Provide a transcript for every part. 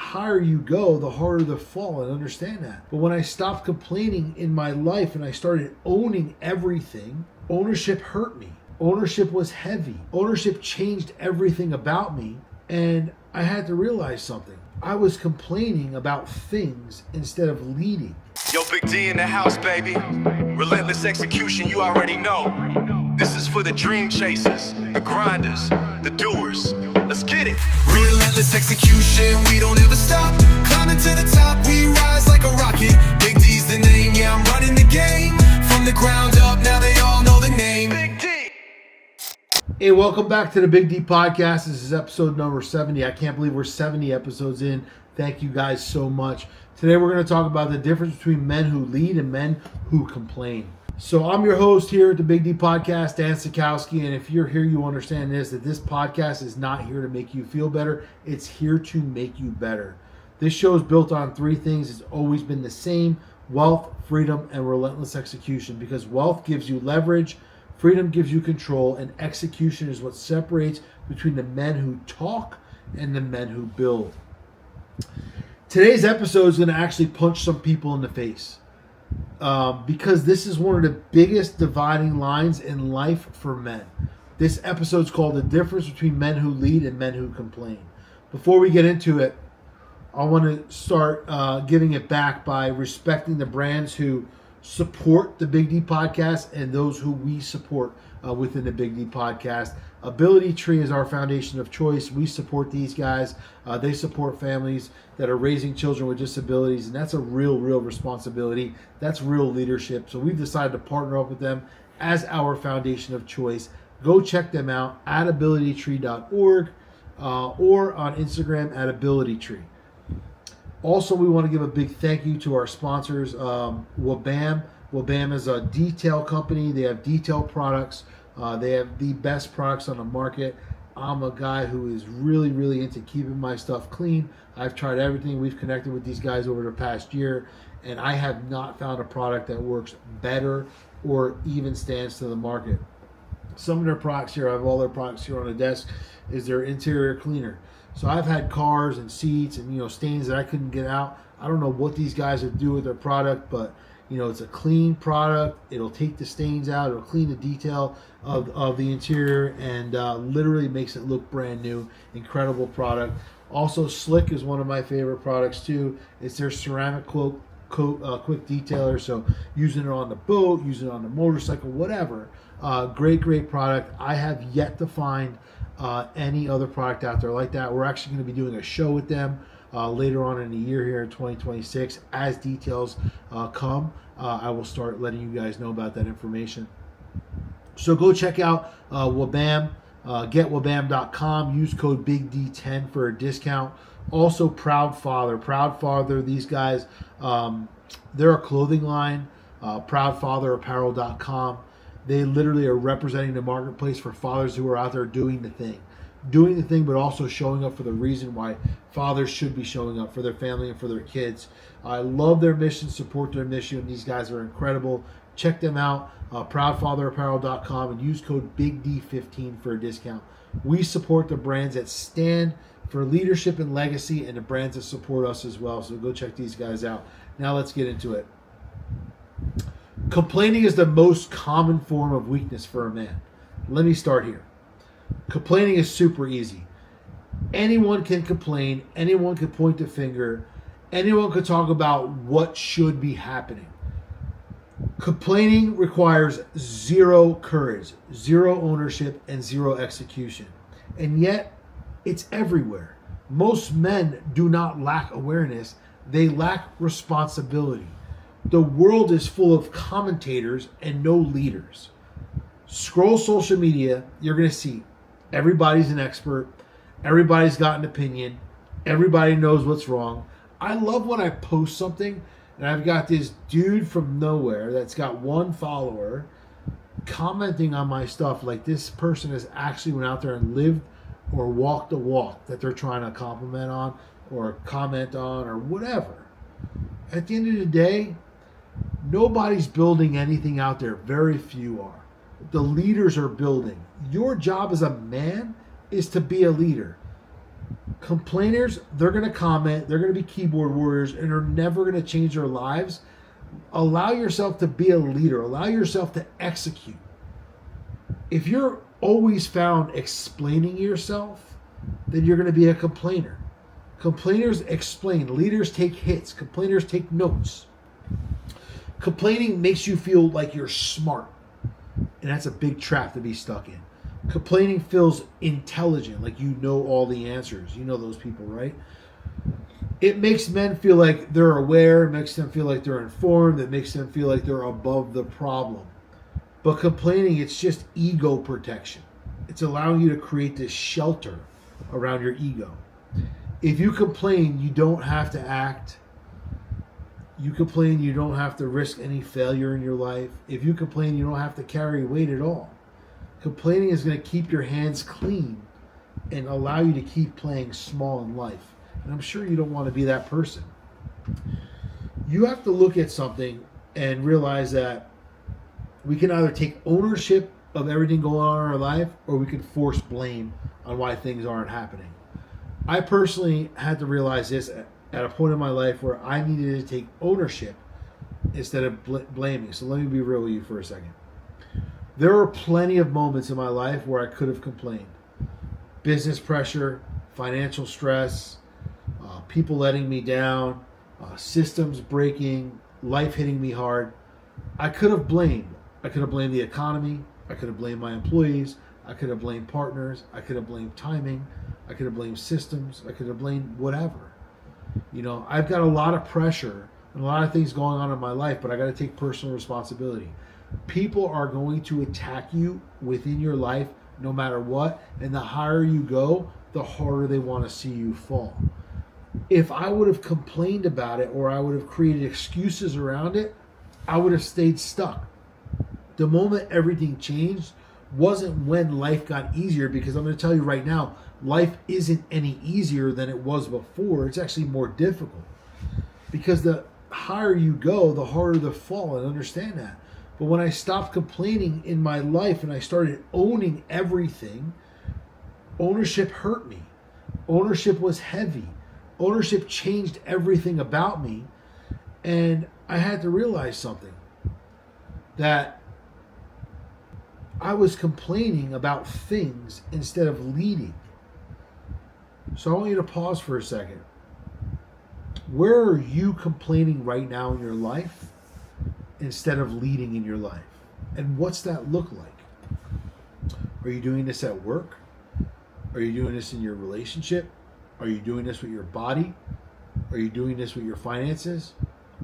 higher you go, the harder the fall, and understand that. But when I stopped complaining in my life and I started owning everything, ownership hurt me. Ownership was heavy. Ownership changed everything about me, and I had to realize something. I was complaining about things instead of leading. Yo, Big D in the house, baby. Relentless execution, you already know. This is for the dream chasers, the grinders, the doers. Let's get it. Relentless execution, we don't ever stop. Climbing to the top, we rise like a rocket. Big D's the name, yeah, I'm running the game. From the ground up, now they all know the name. Big D. Hey, welcome back to the Big D Podcast. This is episode number 70. I can't believe we're 70 episodes in. Thank you guys so much. Today we're going to talk about the difference between men who lead and men who complain. So I'm your host here at the Big D Podcast, Dan Sachkowsky, and if you're here, you understand that this podcast is not here to make you feel better. It's here to make you better. This show is built on three things. It's always been the same: wealth, freedom, and relentless execution. Because wealth gives you leverage, freedom gives you control, and execution is what separates between the men who talk and the men who build. Today's episode is going to actually punch some people in the face. Because this is one of the biggest dividing lines in life for men. This episode is called The Difference Between Men Who Lead and Men Who Complain. Before we get into it, I want to start giving it back by respecting the brands who support the Big D Podcast and those who we support within the Big D Podcast. Ability Tree is our foundation of choice. We support these guys. They support families that are raising children with disabilities, and that's a real responsibility. That's real leadership. So we've decided to partner up with them as our foundation of choice. Go check them out at abilitytree.org or on Instagram at abilitytree. Also, we want to give a big thank you to our sponsors, Wabam. Wabam is a detail company. They have detail products. They have the best products on the market. I'm a guy who is really into keeping my stuff clean. I've tried everything. We've connected with these guys over the past year, and I have not found a product that works better or even stands to the market. Some of their products here, I have all their products here on the desk, is their interior cleaner. So I've had cars and seats and stains that I couldn't get out. I don't know what these guys are doing with their product, but it's a clean product. It'll take the stains out. It'll clean the detail of the interior and literally makes it look brand new. Incredible product. Also, Slick is one of my favorite products too. It's their ceramic quick detailer. So using it on the boat, using it on the motorcycle, whatever. Great product. I have yet to find any other product out there like that. We're actually going to be doing a show with them later on in the year here in 2026. As details come, I will start letting you guys know about that information. So go check out Wabam, getwabam.com. Use code BIGD10 for a discount. Also, Proud Father, these guys, they're a clothing line, proudfatherapparel.com. They literally are representing the marketplace for fathers who are out there doing the thing, but also showing up for the reason why fathers should be showing up for their family and for their kids. I love their mission, support their mission. These guys are incredible. Check them out, proudfatherapparel.com, and use code BIGD15 for a discount. We support the brands that stand for leadership and legacy and the brands that support us as well. So go check these guys out. Now let's get into it. Complaining is the most common form of weakness for a man. Let me start here. Complaining is super easy. Anyone can complain. Anyone can point the finger. Anyone could talk about what should be happening. Complaining requires zero courage, zero ownership, and zero execution. And yet, it's everywhere. Most men do not lack awareness. They lack responsibility. The world is full of commentators and no leaders. Scroll social media, you're going to see everybody's an expert. Everybody's got an opinion. Everybody knows what's wrong. I love when I post something and I've got this dude from nowhere that's got one follower commenting on my stuff like this person has actually went out there and lived or walked the walk that they're trying to compliment on or comment on or whatever. At the end of the day, nobody's building anything out there. Very few are. The leaders are building. Your job as a man is to be a leader. Complainers, they're going to comment, they're going to be keyboard warriors, and they're never going to change their lives. Allow yourself to be a leader. Allow yourself to execute. If you're always found explaining yourself, then you're going to be a complainer. Complainers explain. Leaders take hits. Complainers take notes. Complaining makes you feel like you're smart. And that's a big trap to be stuck in. Complaining feels intelligent, like you know all the answers. You know those people, right? It makes men feel like they're aware. It makes them feel like they're informed. It makes them feel like they're above the problem. But complaining, it's just ego protection. It's allowing you to create this shelter around your ego. If you complain, you don't have to act. You complain, you don't have to risk any failure in your life. If you complain, you don't have to carry weight at all. Complaining is going to keep your hands clean and allow you to keep playing small in life. And I'm sure you don't want to be that person. You have to look at something and realize that we can either take ownership of everything going on in our life, or we can force blame on why things aren't happening. I personally had to realize this at a point in my life where I needed to take ownership instead of blaming. So let me be real with you for a second. There were plenty of moments in my life where I could have complained. Business pressure, financial stress, people letting me down, systems breaking, life hitting me hard. I could have blamed. I could have blamed the economy. I could have blamed my employees. I could have blamed partners. I could have blamed timing. I could have blamed systems. I could have blamed whatever. You know, I've got a lot of pressure and a lot of things going on in my life, but I got to take personal responsibility. People are going to attack you within your life no matter what, and the higher you go, the harder they want to see you fall. If I would have complained about it, or I would have created excuses around it, I would have stayed stuck. The moment everything changed wasn't when life got easier, because I'm going to tell you right now, life isn't any easier than it was before. It's actually more difficult, because the higher you go, the harder the fall, and understand that. But when I stopped complaining in my life and I started owning everything, ownership hurt me. Ownership was heavy. Ownership changed everything about me. And I had to realize something, that I was complaining about things instead of leading. So I want you to pause for a second. Where are you complaining right now in your life instead of leading in your life? And what's that look like? Are you doing this at work? Are you doing this in your relationship? Are you doing this with your body? Are you doing this with your finances?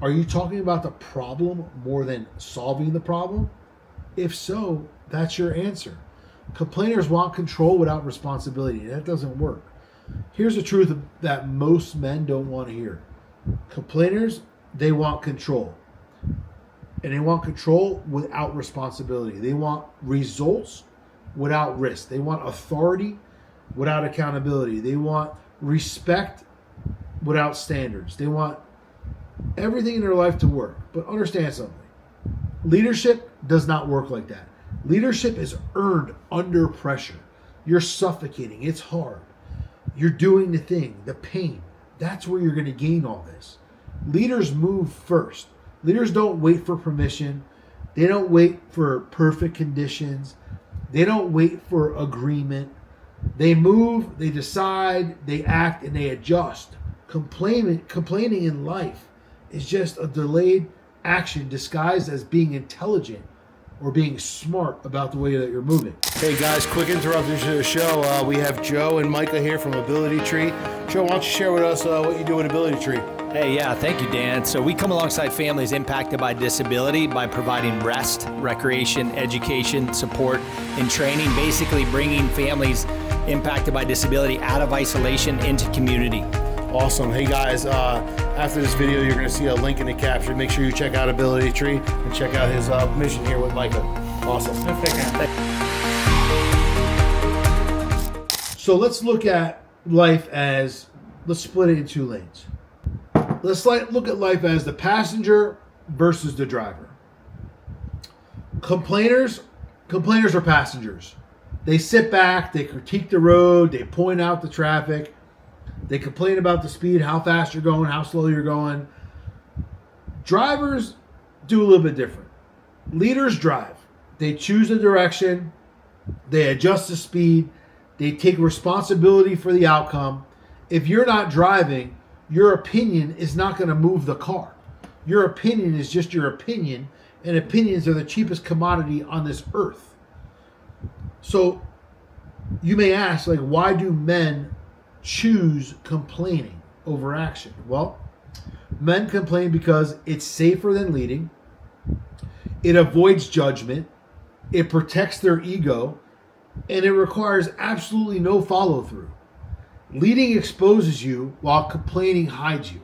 Are you talking about the problem more than solving the problem? If so, that's your answer. Complainers want control without responsibility. That doesn't work. Here's the truth that most men don't want to hear. Complainers, they want control. And they want control without responsibility. They want results without risk. They want authority without accountability. They want respect without standards. They want everything in their life to work. But understand something. Leadership does not work like that. Leadership is earned under pressure. You're suffocating. It's hard. You're doing the thing, the pain. That's where you're going to gain all this. Leaders move first. Leaders don't wait for permission. They don't wait for perfect conditions. They don't wait for agreement. They move, they decide, they act, and they adjust. Complaining in life is just a delayed action disguised as being intelligent or being smart about the way that you're moving. Hey guys, quick interruption to the show. We have Joe and Micah here from Ability Tree. Joe, why don't you share with us what you do at Ability Tree? Hey, yeah, thank you, Dan. So we come alongside families impacted by disability by providing rest, recreation, education, support, and training, basically bringing families impacted by disability out of isolation into community. Awesome. Hey guys, after this video, you're going to see a link in the caption. Make sure you check out Ability Tree and check out his mission here with Micah. Awesome. So let's look at life as, let's split it in two lanes. Let's look at life as the passenger versus the driver. Complainers are passengers. They sit back, they critique the road, they point out the traffic. They complain about the speed, how fast you're going, how slow you're going. Drivers do a little bit different. Leaders drive. They choose the direction. They adjust the speed. They take responsibility for the outcome. If you're not driving, your opinion is not going to move the car. Your opinion is just your opinion, and opinions are the cheapest commodity on this earth. So you may ask, like, why do men choose complaining over action? Well, men complain because it's safer than leading. It avoids judgment. It protects their ego. And it requires absolutely no follow-through. Leading exposes you while complaining hides you.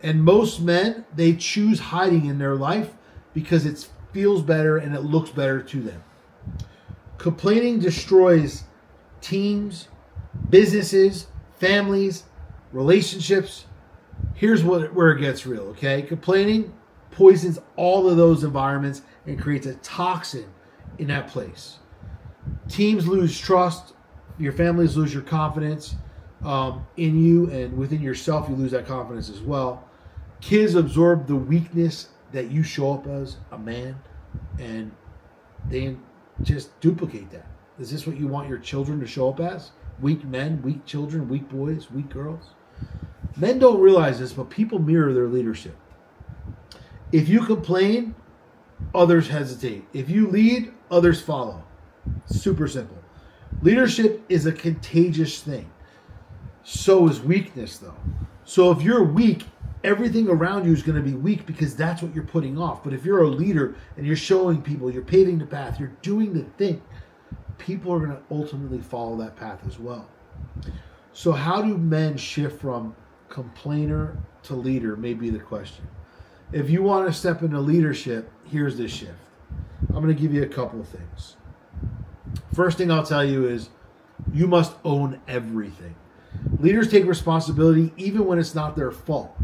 And most men, they choose hiding in their life because it feels better and it looks better to them. Complaining destroys teams, businesses, families, relationships. Here's where it gets real, okay? Complaining poisons all of those environments and creates a toxin in that place. Teams lose trust. Your families lose your confidence in you, and within yourself, you lose that confidence as well. Kids absorb the weakness that you show up as a man, and they just duplicate that. Is this what you want your children to show up as? Weak men, weak children, weak boys, weak girls? Men don't realize this, but people mirror their leadership. If you complain, others hesitate. If you lead, others follow. Super simple. Leadership is a contagious thing. So is weakness, though. So if you're weak, everything around you is going to be weak because that's what you're putting off. But if you're a leader and you're showing people, you're paving the path, you're doing the thing, people are going to ultimately follow that path as well. So how do men shift from complainer to leader may be the question. If you want to step into leadership, here's the shift. I'm going to give you a couple of things. First thing I'll tell you is you must own everything. Leaders take responsibility even when it's not their fault.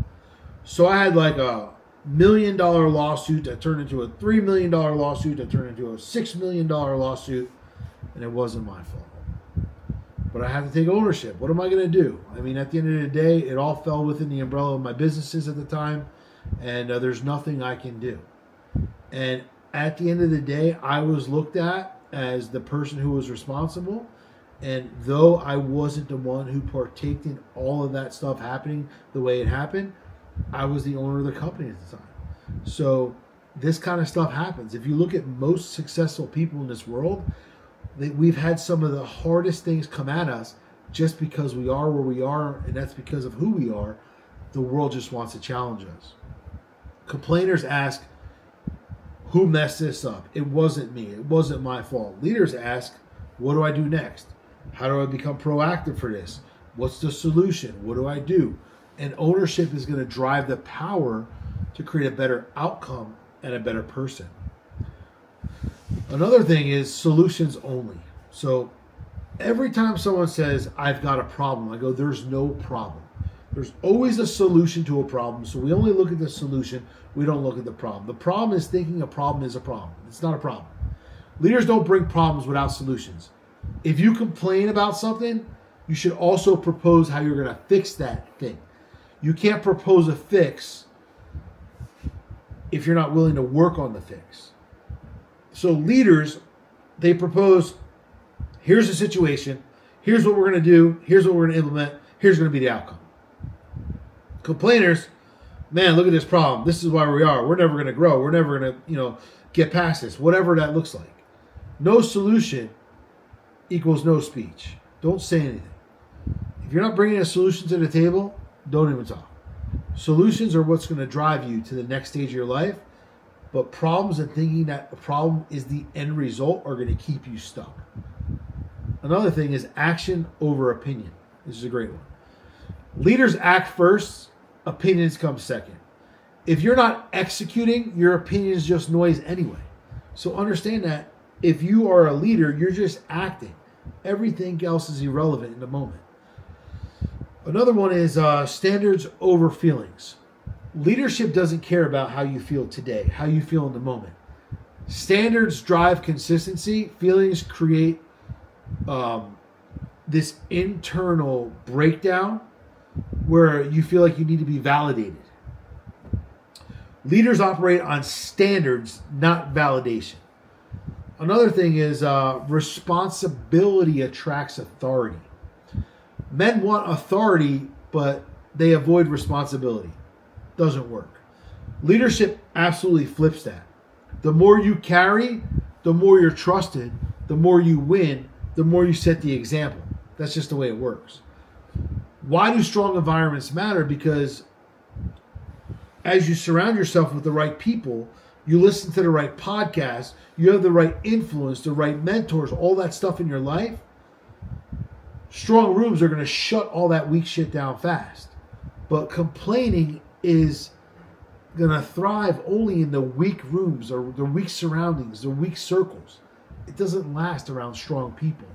So I had like a $1 million lawsuit that turned into a $3 million lawsuit that turned into a $6 million lawsuit, and it wasn't my fault. But I had to take ownership. What am I going to do? I mean, at the end of the day, it all fell within the umbrella of my businesses at the time, and there's nothing I can do. And at the end of the day, I was looked at as the person who was responsible. And though I wasn't the one who partaked in all of that stuff happening the way it happened, I was the owner of the company at the time. So this kind of stuff happens. If you look at most successful people in this world, we've had some of the hardest things come at us just because we are where we are, and that's because of who we are. The world just wants to challenge us. Complainers ask, who messed this up? It wasn't me. It wasn't my fault. Leaders ask, what do I do next? How do I become proactive for this? What's the solution? What do I do? And ownership is going to drive the power to create a better outcome and a better person. Another thing is solutions only. So every time someone says, I've got a problem, I go, there's no problem. There's always a solution to a problem. So we only look at the solution. We don't look at the problem. The problem is thinking a problem is a problem. It's not a problem. Leaders don't bring problems without solutions. If you complain about something, you should also propose how you're going to fix that thing. You can't propose a fix if you're not willing to work on the fix. So leaders, they propose, here's the situation, here's what we're going to do, here's what we're going to implement, here's going to be the outcome. Complainers, man, look at this problem. This is why we are. We're never going to grow. We're never going to, get past this, whatever that looks like. No solution equals no speech. Don't say anything. If you're not bringing a solution to the table, don't even talk. Solutions are what's going to drive you to the next stage of your life, but problems and thinking that a problem is the end result are going to keep you stuck. Another thing is action over opinion. This is a great one. Leaders act first, opinions come second. If you're not executing, your opinion is just noise anyway. So understand that if you are a leader, you're just acting. Everything else is irrelevant in the moment. Another one is standards over feelings. Leadership doesn't care about how you feel today, how you feel in the moment. Standards drive consistency. Feelings create this internal breakdown where you feel like you need to be validated. Leaders operate on standards, not validation. Another thing is responsibility attracts authority. Men want authority, but they avoid responsibility. Doesn't work. Leadership absolutely flips that. The more you carry, the more you're trusted, the more you win, the more you set the example. That's just the way it works. Why do strong environments matter? Because as you surround yourself with the right people, you listen to the right podcasts, you have the right influence, the right mentors, all that stuff in your life, strong rooms are going to shut all that weak shit down fast. But complaining is going to thrive only in the weak rooms or the weak surroundings, the weak circles. It doesn't last around strong people.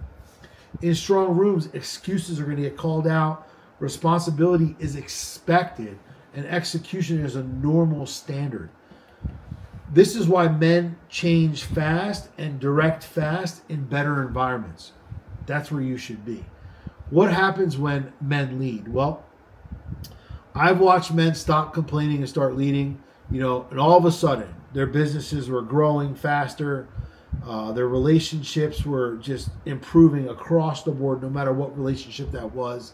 In strong rooms, excuses are going to get called out, responsibility is expected, and execution is a normal standard. This is why men change fast and direct fast in better environments. That's where you should be. What happens when men lead? Well, I've watched men stop complaining and start leading, and all of a sudden their businesses were growing faster. Their relationships were just improving across the board, no matter what relationship that was.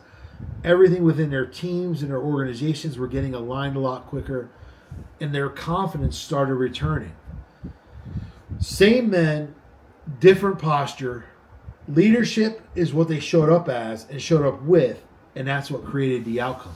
Everything within their teams and their organizations were getting aligned a lot quicker, and their confidence started returning. Same men, different posture. Leadership is what they showed up as and showed up with, and that's what created the outcome.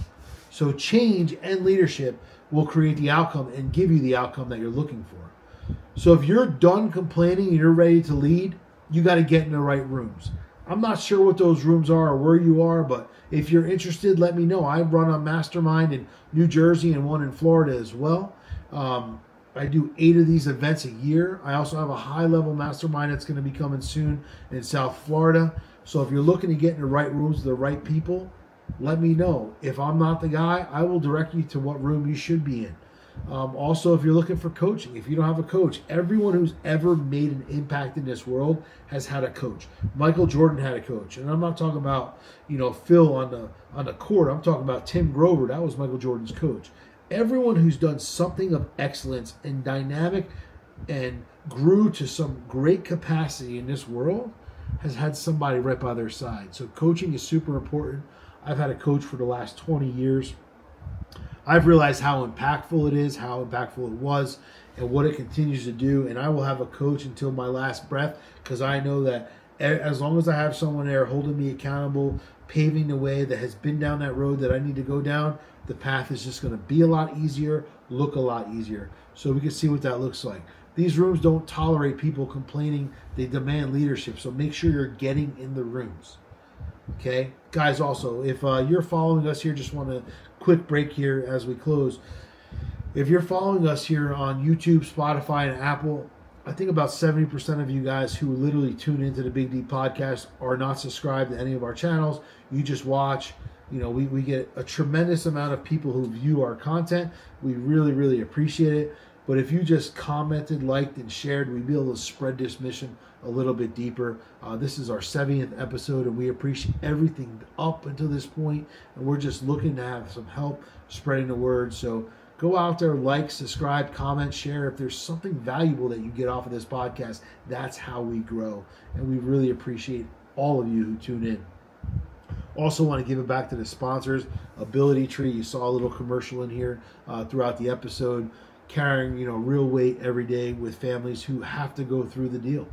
So change and leadership will create the outcome and give you the outcome that you're looking for. So if you're done complaining and you're ready to lead, you got to get in the right rooms. I'm not sure what those rooms are or where you are, but if you're interested, let me know. I run a mastermind in New Jersey and one in Florida as well. I do 8 of these events a year. I also have a high-level mastermind that's going to be coming soon in South Florida. So if you're looking to get in the right rooms with the right people, let me know. If I'm not the guy, I will direct you to what room you should be in. Also, if you're looking for coaching, if you don't have a coach, everyone who's ever made an impact in this world has had a coach. Michael Jordan had a coach, and I'm not talking about Phil on the court. I'm talking about Tim Grover. That was Michael Jordan's coach. Everyone who's done something of excellence and dynamic and grew to some great capacity in this world has had somebody right by their side. So coaching is super important. I've had a coach for the last 20 years. I've realized how impactful it is, how impactful it was, and what it continues to do. And I will have a coach until my last breath, because I know that as long as I have someone there holding me accountable, paving the way that has been down that road that I need to go down, the path is just going to be a lot easier, look a lot easier. So we can see what that looks like. These rooms don't tolerate people complaining. They demand leadership. So make sure you're getting in the rooms. Okay, guys, also, if you're following us here, just want a quick break here as we close. If you're following us here on YouTube, Spotify, and Apple, I think about 70% of you guys who literally tune into the Big D podcast are not subscribed to any of our channels. You just watch. We get a tremendous amount of people who view our content. We really, really appreciate it. But if you just commented, liked, and shared, we'd be able to spread this mission a little bit deeper. This is our 70th episode, and we appreciate everything up until this point, and we're just looking to have some help spreading the word. So go out there, like, subscribe, comment, share. If there's something valuable that you get off of this podcast, that's how we grow, and we really appreciate all of you who tune in. Also want to give it back to the sponsors. Ability Tree, you saw a little commercial in here throughout the episode, carrying real weight every day with families who have to go through the deal.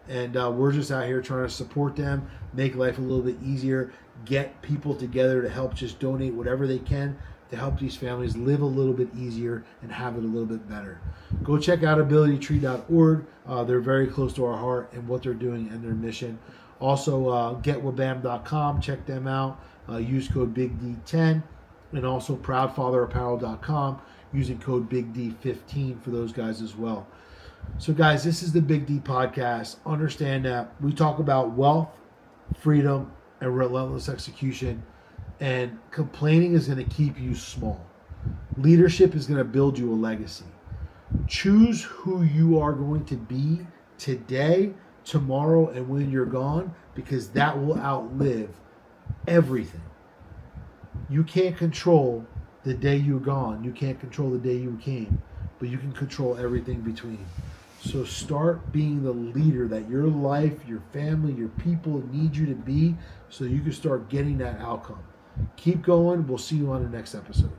And we're just out here trying to support them, make life a little bit easier, get people together to help just donate whatever they can to help these families live a little bit easier and have it a little bit better. Go check out abilitytree.org. They're very close to our heart and what they're doing and their mission. Also, getwabam.com. Check them out. Use code BIGD10. And also proudfatherapparel.com. Using code BIGD15 for those guys as well. So guys, this is the Big D podcast. Understand that we talk about wealth, freedom, and relentless execution. And complaining is going to keep you small. Leadership is going to build you a legacy. Choose who you are going to be today, tomorrow, and when you're gone, because that will outlive everything. You can't control the day you're gone. You can't control the day you came, but you can control everything between. So start being the leader that your life, your family, your people need you to be, so you can start getting that outcome. Keep going. We'll see you on the next episode.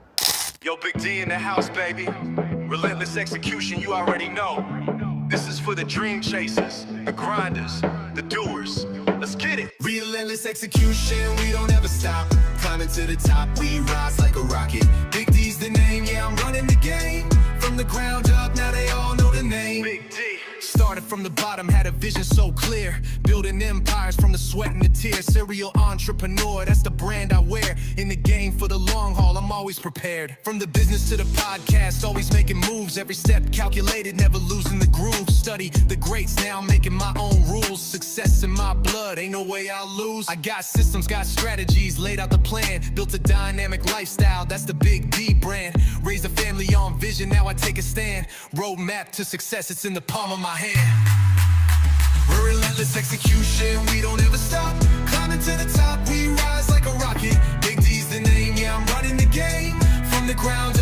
Yo, Big D in the house, baby. Relentless execution, you already know. This is for the dream chasers, the grinders, the doers. Let's get it. Relentless execution, we don't ever stop. Climbing to the top, we rise like a rocket. Big D's the name, yeah, I'm running the game. From the ground up, now they all know the name. Big D. Started from the bottom, had a vision so clear. Building empires from the sweat and the tears. Serial entrepreneur, that's the brand I wear. In the game for the long haul, I'm always prepared. From the business to the podcast, always making moves. Every step calculated, never losing the groove. Study the greats, now I'm making my own rules. Success in my blood, ain't no way I'll lose. I got systems, got strategies, laid out the plan. Built a dynamic lifestyle, that's the Big D brand. Raised a family on vision, now I take a stand. Roadmap to success, it's in the palm of my hand. We're relentless execution, we don't ever stop. Climbing to the top, we rise like a rocket. Big D's the name, yeah, I'm running the game. From the ground